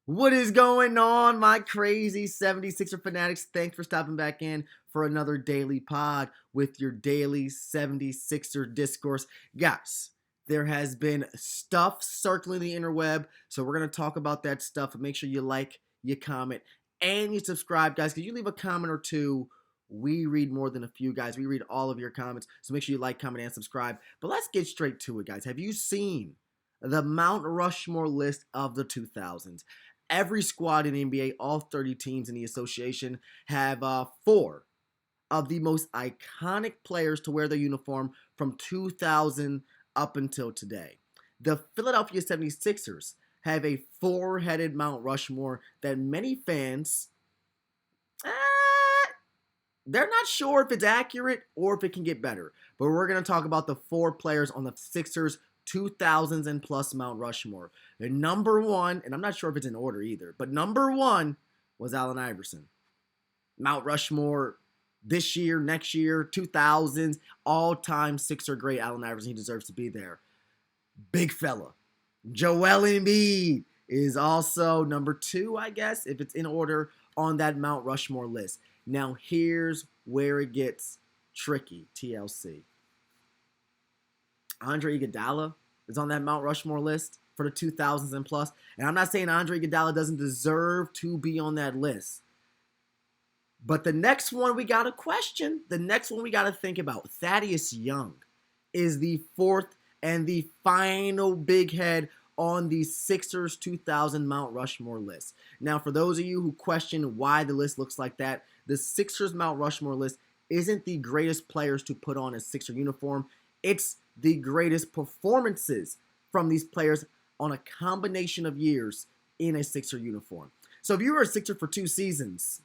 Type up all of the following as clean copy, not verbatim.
What is going on, my crazy 76er fanatics? Thanks for stopping back in for another daily pod with your daily 76er discourse. Guys, there has been stuff circling the interweb, so we're going to talk about that stuff. Make sure you like, you comment, and you subscribe, guys, because you leave a comment or two. We read more than a few, guys. We read all of your comments, so make sure you like, comment, and subscribe. But let's get straight to it, guys. Have you seen the Mount Rushmore list of the 2000s? Every squad in the NBA, all 30 teams in the association, have four of the most iconic players to wear their uniform from 2000 up until today. The Philadelphia 76ers have a four-headed Mount Rushmore that many fans, eh, they're not sure if it's accurate or if it can get better. But we're going to talk about the four players on the Sixers 2000s and plus Mount Rushmore. The number one, and I'm not sure if it's in order either, but number one was Allen Iverson. Mount Rushmore this year, next year, 2000s, all-time Sixer great Allen Iverson. He deserves to be there. Big fella. Joel Embiid is also number two, I guess, if it's in order on that Mount Rushmore list. Now, here's where it gets tricky, TLC. Andre Iguodala is on that Mount Rushmore list for the 2000s and plus. And I'm not saying Andre Iguodala doesn't deserve to be on that list. But the next one we got to question, the next one we got to think about, Thaddeus Young is the fourth and the final big head on the Sixers 2000 Mount Rushmore list. Now, for those of you who question why the list looks like that, the Sixers Mount Rushmore list isn't the greatest players to put on a Sixer uniform. It's the greatest performances from these players on a combination of years in a Sixer uniform. So if you were a Sixer for 2 seasons,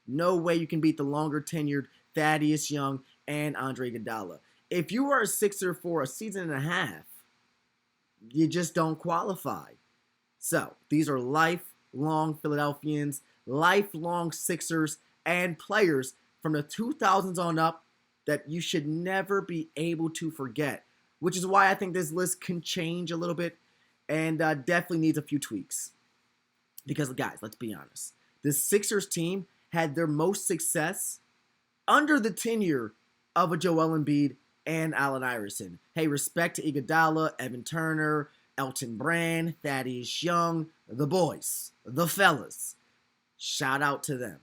no way you can beat the longer tenured Thaddeus Young and Andre Iguodala. If you were a Sixer for a season and a half, you just don't qualify. So these are lifelong Philadelphians, lifelong Sixers, and players from the 2000s on up that you should never be able to forget, which is why I think this list can change a little bit and definitely needs a few tweaks. Because, guys, let's be honest. The Sixers team had their most success under the tenure of a Joel Embiid and Allen Iverson. Hey, respect to Iguodala, Evan Turner, Elton Brand, Thaddeus Young, the boys, the fellas. Shout out to them.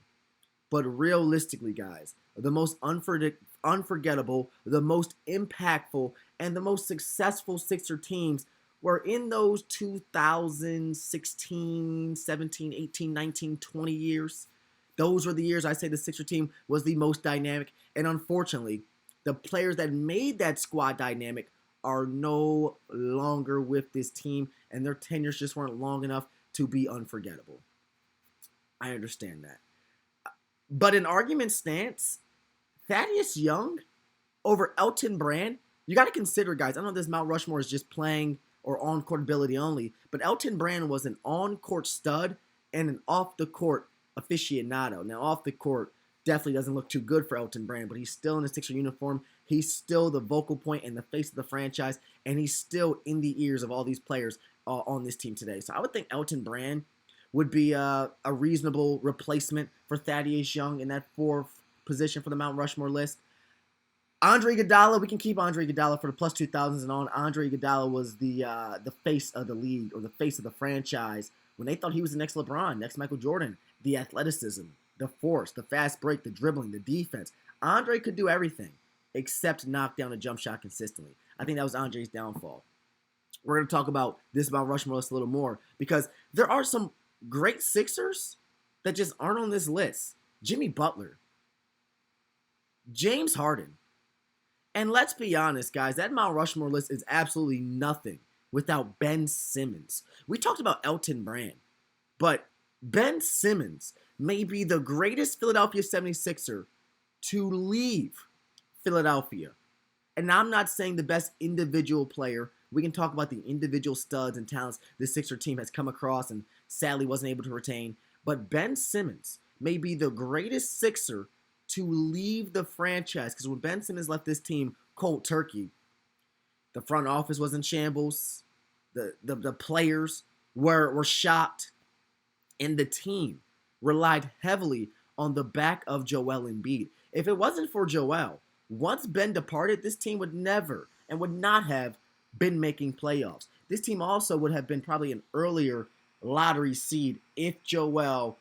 But realistically, guys, the most unforgettable, the most impactful, and the most successful Sixer teams were in those 2016, 17, 18, 19, 20 years. Those were the years I say the Sixer team was the most dynamic. And unfortunately, the players that made that squad dynamic are no longer with this team, and their tenures just weren't long enough to be unforgettable. I understand that. But in argument stance, Thaddeus Young over Elton Brand, you got to consider, guys, I know this Mount Rushmore is just playing or on-court ability only, but Elton Brand was an on-court stud and an off-the-court aficionado. Now, off the court definitely doesn't look too good for Elton Brand, but he's still in the Sixer uniform. He's still the vocal point and the face of the franchise, and he's still in the ears of all these players on this team today. So I would think Elton Brand would be a reasonable replacement for Thaddeus Young in that fourth position for the Mount Rushmore list. Andre Iguodala, we can keep Andre Iguodala for the plus 2000s and on. Andre Iguodala was the face of the league or the face of the franchise when they thought he was the next LeBron, next Michael Jordan. The athleticism, the force, the fast break, the dribbling, the defense. Andre could do everything except knock down a jump shot consistently. I think that was Andre's downfall. We're going to talk about this Mount Rushmore list a little more because there are some great Sixers that just aren't on this list. Jimmy Butler, James Harden. And let's be honest, guys, that Mount Rushmore list is absolutely nothing without Ben Simmons. We talked about Elton Brand, but Ben Simmons may be the greatest Philadelphia 76er to leave Philadelphia. And I'm not saying the best individual player. We can talk about the individual studs and talents this Sixer team has come across and sadly wasn't able to retain. But Ben Simmons may be the greatest Sixer to leave the franchise because when Ben Simmons left this team cold turkey, the front office was in shambles. The players were shocked. And the team relied heavily on the back of Joel Embiid. If it wasn't for Joel, once Ben departed, this team would never and would not have been making playoffs. This team also would have been probably an earlier lottery seed if Joel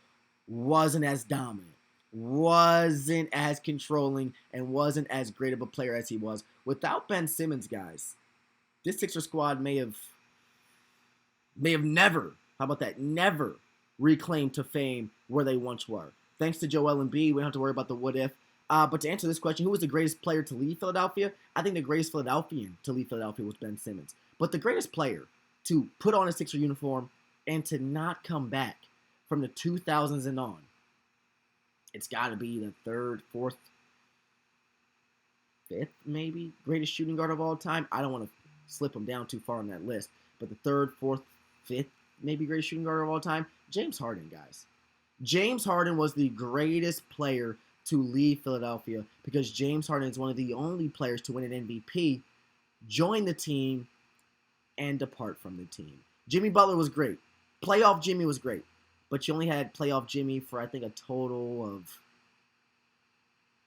wasn't as dominant, wasn't as controlling, and wasn't as great of a player as he was. Without Ben Simmons, guys, this Sixer squad may have never, how about that, never reclaimed to fame where they once were. Thanks to Joel Embiid, we don't have to worry about the what if. But to answer this question, who was the greatest player to leave Philadelphia? I think the greatest Philadelphian to leave Philadelphia was Ben Simmons. But the greatest player to put on a Sixer uniform and to not come back from the 2000s and on, it's got to be the third, fourth, fifth, maybe, greatest shooting guard of all time. I don't want to slip him down too far on that list. But the third, fourth, fifth, maybe greatest shooting guard of all time, James Harden, guys. James Harden was the greatest player to leave Philadelphia because James Harden is one of the only players to win an MVP, join the team, and depart from the team. Jimmy Butler was great. Playoff Jimmy was great. But you only had playoff Jimmy for, I think, a total of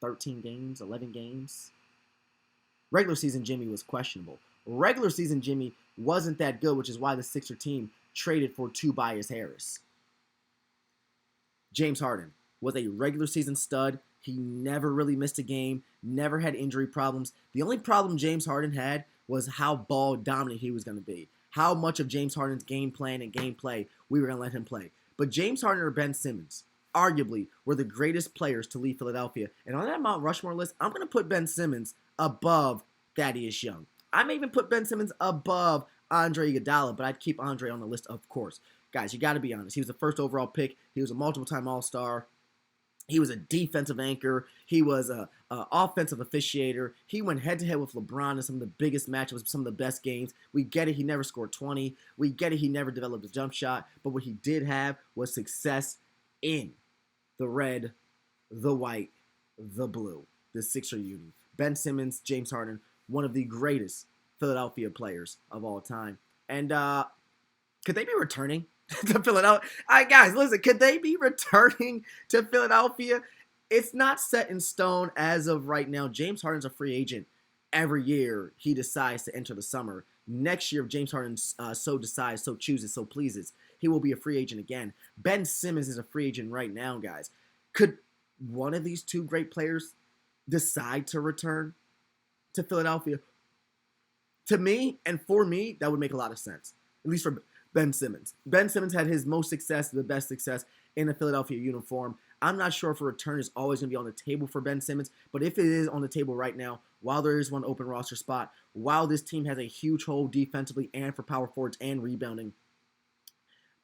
13 games, 11 games. Regular season Jimmy was questionable. Regular season Jimmy wasn't that good, which is why the Sixer team traded for Tobias Harris. James Harden was a regular season stud. He never really missed a game, never had injury problems. The only problem James Harden had was how ball dominant he was going to be. How much of James Harden's game plan and gameplay we were going to let him play. But James Harden or Ben Simmons, arguably, were the greatest players to leave Philadelphia. And on that Mount Rushmore list, I'm going to put Ben Simmons above Thaddeus Young. I may even put Ben Simmons above Andre Iguodala, but I'd keep Andre on the list, of course. Guys, you got to be honest. He was the first overall pick. He was a multiple-time All-Star. He was a defensive anchor. He was an offensive officiator. He went head-to-head with LeBron in some of the biggest matchups, some of the best games. We get it. He never scored 20. We get it. He never developed a jump shot. But what he did have was success in the red, the white, the blue, the Sixer uni. Ben Simmons, James Harden, one of the greatest Philadelphia players of all time. And could they be returning to Philadelphia? Guys, listen, could they be returning to Philadelphia? It's not set in stone as of right now. James Harden's a free agent every year he decides to enter the summer. Next year, if James Harden so decides, so chooses, so pleases, he will be a free agent again. Ben Simmons is a free agent right now, guys. Could one of these two great players decide to return to Philadelphia? To me, and for me, that would make a lot of sense, at least for Ben Simmons. Ben Simmons had his most success, the best success in a Philadelphia uniform. I'm not sure if a return is always going to be on the table for Ben Simmons, but if it is on the table right now, while there is one open roster spot, while this team has a huge hole defensively and for power forwards and rebounding,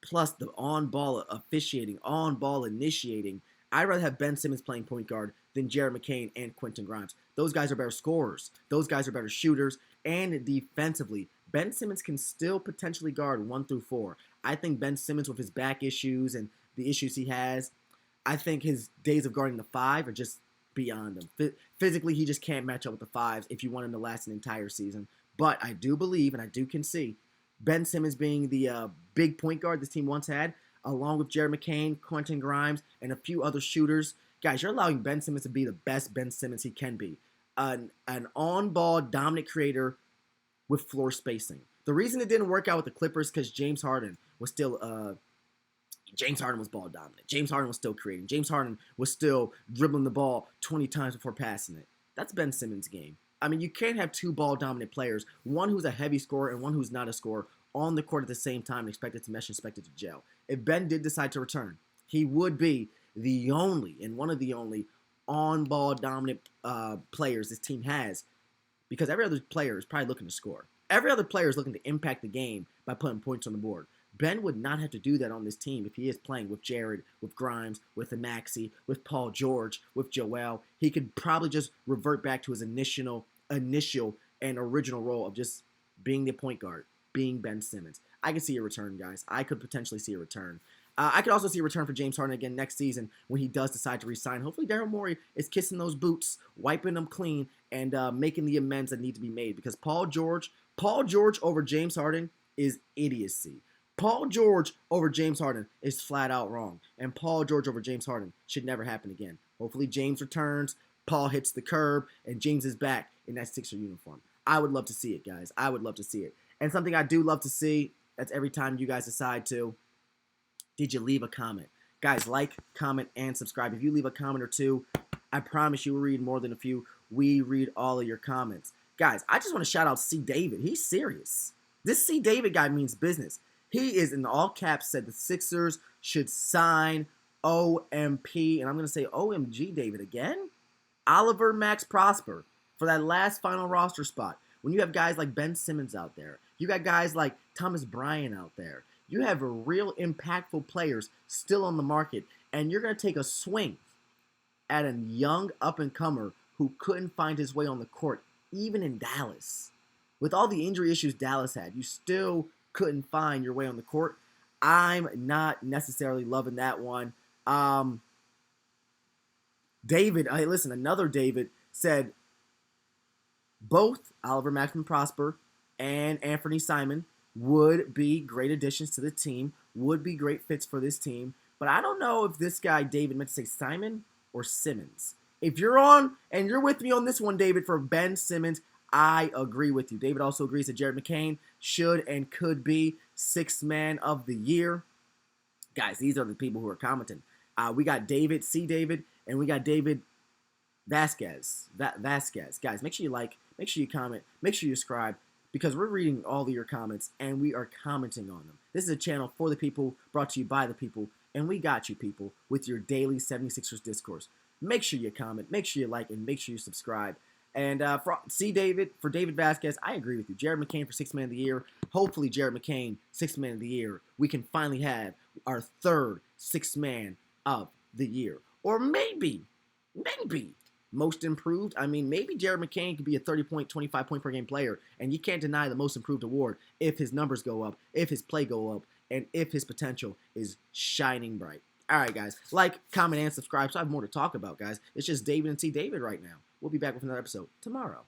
plus the on-ball officiating, on-ball initiating, I'd rather have Ben Simmons playing point guard than Jared McCain and Quentin Grimes. Those guys are better scorers. Those guys are better shooters. And defensively, Ben Simmons can still potentially guard 1 through 4. I think Ben Simmons, with his back issues and the issues he has, I think his days of guarding the 5 are just beyond him. Physically, he just can't match up with the 5s if you want him to last an entire season. But I do believe, and I do concede, Ben Simmons being the big point guard this team once had, along with Jared McCain, Quentin Grimes, and a few other shooters. Guys, you're allowing Ben Simmons to be the best Ben Simmons he can be. An on-ball dominant creator with floor spacing. The reason it didn't work out with the Clippers because James Harden was still ball dominant. James Harden was still creating. James Harden was still dribbling the ball 20 times before passing it. That's Ben Simmons' game. I mean, you can't have two ball dominant players, one who's a heavy scorer and one who's not a scorer, on the court at the same time and expected to mesh, expected to gel. If Ben did decide to return, he would be the only and one of the only on-ball dominant players this team has, because every other player is probably looking to score. Every other player is looking to impact the game by putting points on the board. Ben would not have to do that on this team if he is playing with Jared, with Grimes, with the Maxey, with Paul George, with Joel. He could probably just revert back to his initial and original role of just being the point guard, being Ben Simmons. I could see a return, guys. I could potentially see a return. I could also see a return for James Harden again next season when he does decide to resign. Hopefully Daryl Morey is kissing those boots, wiping them clean, and making the amends that need to be made. Because Paul George over James Harden is idiocy. Paul George over James Harden is flat out wrong. And Paul George over James Harden should never happen again. Hopefully James returns, Paul hits the curb, and James is back in that Sixer uniform. I would love to see it, guys. I would love to see it. And something I do love to see, that's every time you guys decide to, did you leave a comment? Guys, like, comment, and subscribe. If you leave a comment or two, I promise you we'll read more than a few. We read all of your comments. Guys, I just want to shout out C. David. He's serious. This C. David guy means business. He is, in all caps, said the Sixers should sign OMP, and I'm going to say OMG, David, again? Oliver Max Prosper for that last final roster spot. When you have guys like Ben Simmons out there, you got guys like Thomas Bryant out there, you have real impactful players still on the market, and you're going to take a swing at a young up-and-comer who couldn't find his way on the court, even in Dallas. With all the injury issues Dallas had, you still couldn't find your way on the court. I'm not necessarily loving that one. David, listen, another David said both Oliver Maxman Prosper and Anthony Simon would be great additions to the team, would be great fits for this team. But I don't know if this guy, David, meant to say Simon or Simmons. If you're on and you're with me on this one, David, for Ben Simmons, I agree with you. David also agrees that Jared McCain should and could be Sixth Man of the Year. Guys, these are the people who are commenting. We got David, C. David, and we got David Vasquez. Guys, make sure you like, make sure you comment, make sure you subscribe, because we're reading all of your comments and we are commenting on them. This is a channel for the people, brought to you by the people, and we got you, people, with your daily 76ers discourse. Make sure you comment, make sure you like, and make sure you subscribe. And for David Vasquez, I agree with you. Jared McCain for Sixth Man of the Year. Hopefully, Jared McCain, Sixth Man of the Year. We can finally have our third Sixth Man of the Year. Or maybe, most improved. I mean, maybe Jared McCain could be a 30-point, 25-point per game player. And you can't deny the most improved award if his numbers go up, if his play go up, and if his potential is shining bright. All right, guys. Like, comment, and subscribe so I have more to talk about, guys. It's just David and C. David right now. We'll be back with another episode tomorrow.